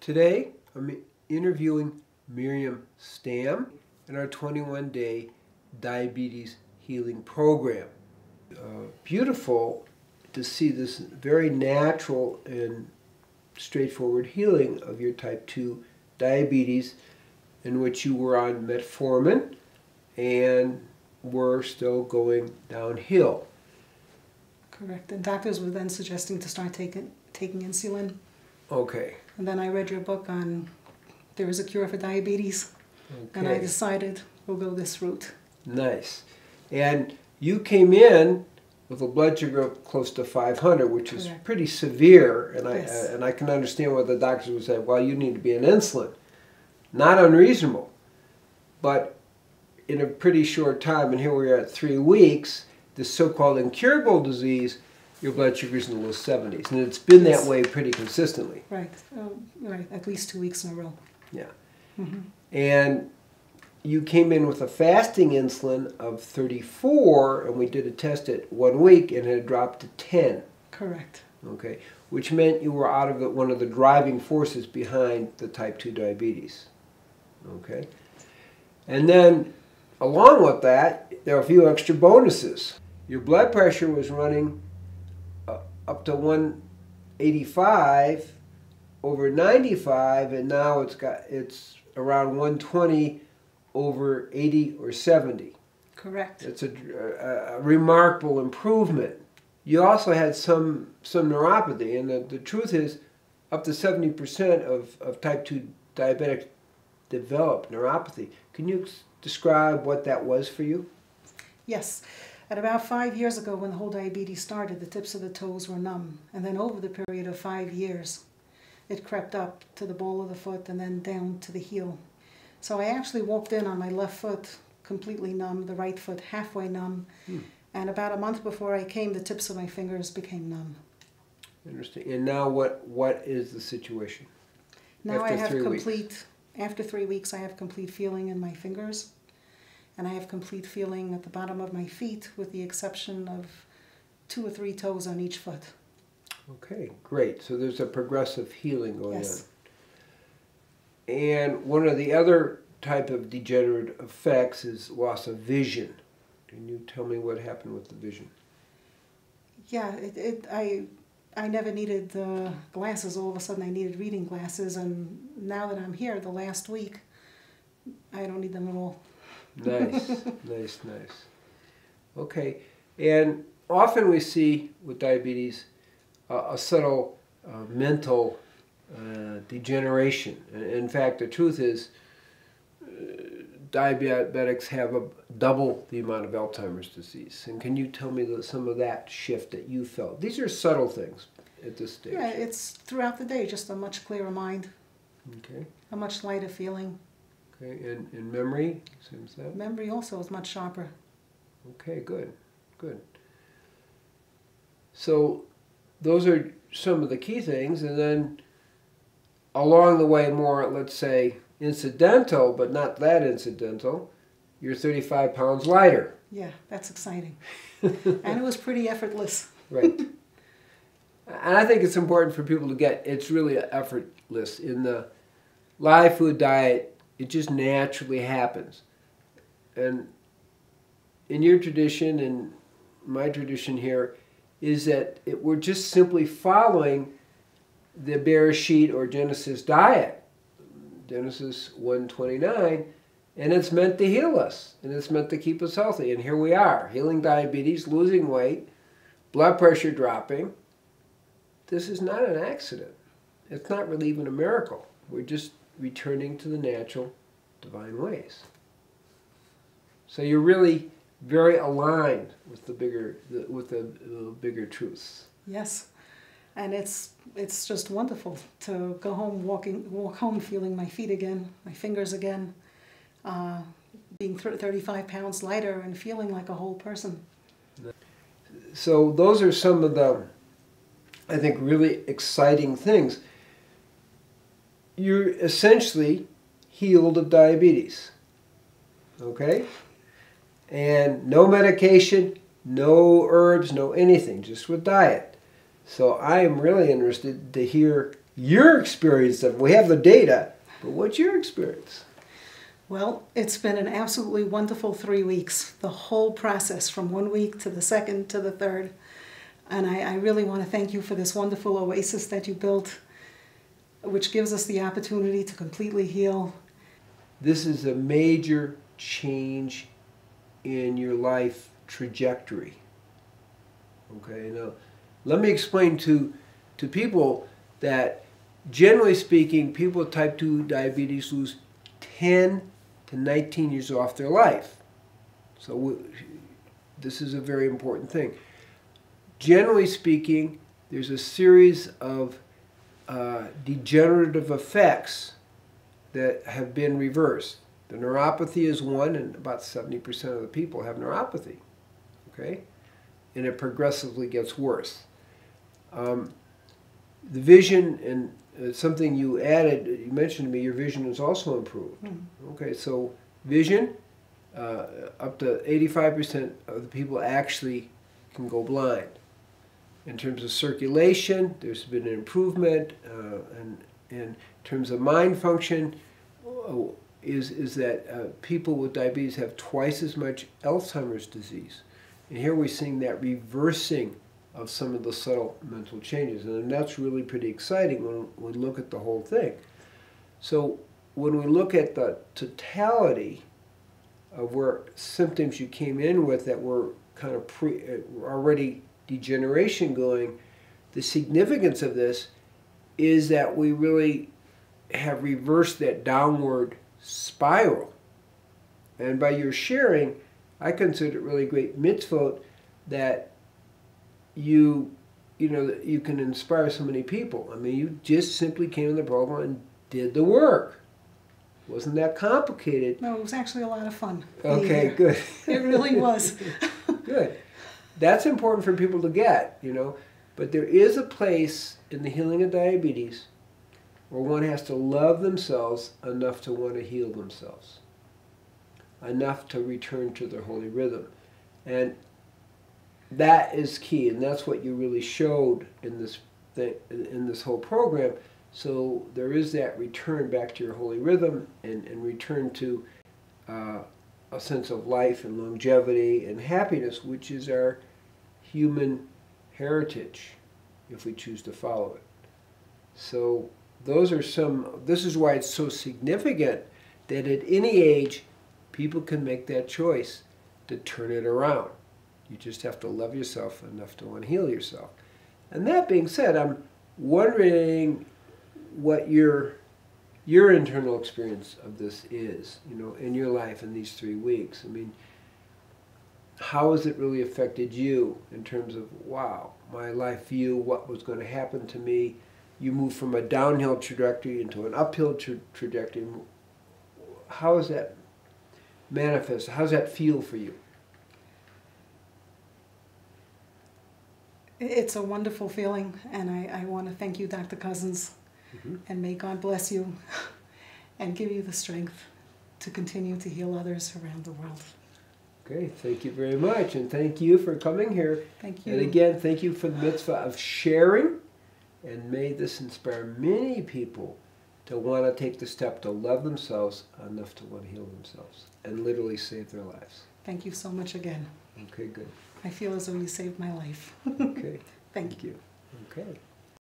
Today, I'm interviewing Miriam Stam in our 21-day diabetes healing program. Beautiful to see this very natural and straightforward healing of your type 2 diabetes, in which you were on metformin and were still going downhill. Correct. And doctors were then suggesting to start taking insulin. Okay. And then I read your book on there is a cure for diabetes. Okay. And I decided we'll go this route. Nice. And you came in with a blood sugar of close to 500, which is pretty severe. And Yes. I can understand why the doctors would say, well, you need to be on insulin. Not unreasonable. But in a pretty short time, and here we are at 3 weeks, this so-called incurable disease, your blood sugar is in the low 70s. And it's been that way pretty consistently. Right. Right. At least 2 weeks in a row. Yeah. Mm-hmm. And you came in with a fasting insulin of 34, and we did a test at 1 week, and it had dropped to 10. Correct. Okay. Which meant you were out of one of the driving forces behind the type 2 diabetes. Okay. And then, along with that, there are a few extra bonuses. Your blood pressure was running up to 185 over 95, and now it's around 120 over 80 or 70. Correct. It's a remarkable improvement. You also had some neuropathy, and the truth is up to 70% of type 2 diabetics develop neuropathy. Can you describe what that was for you? Yes. At about 5 years ago, when the whole diabetes started, the tips of the toes were numb. And then over the period of 5 years, it crept up to the ball of the foot and then down to the heel. So I actually walked in on my left foot completely numb, the right foot halfway numb. And about a month before I came, the tips of my fingers became numb. Interesting. And now what is the situation? Now I have after 3 weeks, I have complete feeling in my fingers. And I have complete feeling at the bottom of my feet, with the exception of 2 or 3 toes on each foot. Okay, great. So there's a progressive healing going Yes. on. And one of the other type of degenerative effects is loss of vision. Can you tell me what happened with the vision? Yeah, I never needed glasses. All of a sudden I needed reading glasses, and now that I'm here, the last week, I don't need them at all. Nice, nice. Okay, and often we see with diabetes a subtle mental degeneration. In fact, the truth is diabetics have double the amount of Alzheimer's disease. And can you tell me some of that shift that you felt? These are subtle things at this stage. Yeah, it's throughout the day, just a much clearer mind. Okay. A much lighter feeling. Okay, and memory, same as that? Memory also is much sharper. Okay, good. So those are some of the key things, and then along the way, more, let's say, incidental, but not that incidental, you're 35 pounds lighter. Yeah, that's exciting. And it was pretty effortless. Right. And I think it's important for people to get, it's really effortless. In the live food diet, it just naturally happens. And in your tradition and my tradition here is that we're just simply following the Bereshit or Genesis diet, Genesis 1:29, and it's meant to heal us, and it's meant to keep us healthy. And here we are, healing diabetes, losing weight, blood pressure dropping. This is not an accident. It's not really even a miracle. We're just returning to the natural, divine ways. So you're really very aligned with the bigger truths. Yes, and it's just wonderful to go home, walk home feeling my feet again, my fingers again, being 35 pounds lighter and feeling like a whole person. So those are some of the, I think, really exciting things. You're essentially healed of diabetes, okay? And no medication, no herbs, no anything, just with diet. So I am really interested to hear your experience of it. We have the data, but what's your experience? Well, it's been an absolutely wonderful 3 weeks, the whole process from 1 week to the second to the third. And I really want to thank you for this wonderful oasis that you built, which gives us the opportunity to completely heal. This is a major change in your life trajectory. Okay, now let me explain to people that generally speaking, people with type 2 diabetes lose 10 to 19 years off their life. So this is a very important thing. Generally speaking, there's a series of degenerative effects that have been reversed. The neuropathy is one, and about 70% of the people have neuropathy, okay? And it progressively gets worse. The vision, and something you added, you mentioned to me, your vision is also improved. Okay, so vision, up to 85% of the people actually can go blind. In terms of circulation, there's been an improvement, and in terms of mind function, is that people with diabetes have twice as much Alzheimer's disease. And here we're seeing that reversing of some of the subtle mental changes, and that's really pretty exciting when we look at the whole thing. So when we look at the totality of where symptoms you came in with that were kind of already degeneration going, the significance of this is that we really have reversed that downward spiral. And by your sharing, I consider it really great mitzvot that you can inspire so many people. I mean, you just simply came in the program and did the work. Wasn't that complicated? No, it was actually a lot of fun. Okay, good. It really was. Good. That's important for people to get, But there is a place in the healing of diabetes where one has to love themselves enough to want to heal themselves, enough to return to their holy rhythm. And that is key, and that's what you really showed in this whole program. So there is that return back to your holy rhythm and return to a sense of life and longevity and happiness, which is our human heritage, if we choose to follow it. So those are this is why it's so significant that at any age, people can make that choice to turn it around. You just have to love yourself enough to want to heal yourself. And that being said, I'm wondering what your internal experience of this is, in your life in these 3 weeks. I mean, how has it really affected you in terms of, wow, my life view, what was going to happen to me? You moved from a downhill trajectory into an uphill trajectory. How does that manifest? How does that feel for you? It's a wonderful feeling, and I want to thank you, Dr. Cousens, and may God bless you and give you the strength to continue to heal others around the world. Okay, thank you very much, and thank you for coming here. Thank you. And again, thank you for the mitzvah of sharing, and may this inspire many people to want to take the step to love themselves enough to want to heal themselves and literally save their lives. Thank you so much again. Okay, good. I feel as though you saved my life. Okay. Thank you. Okay.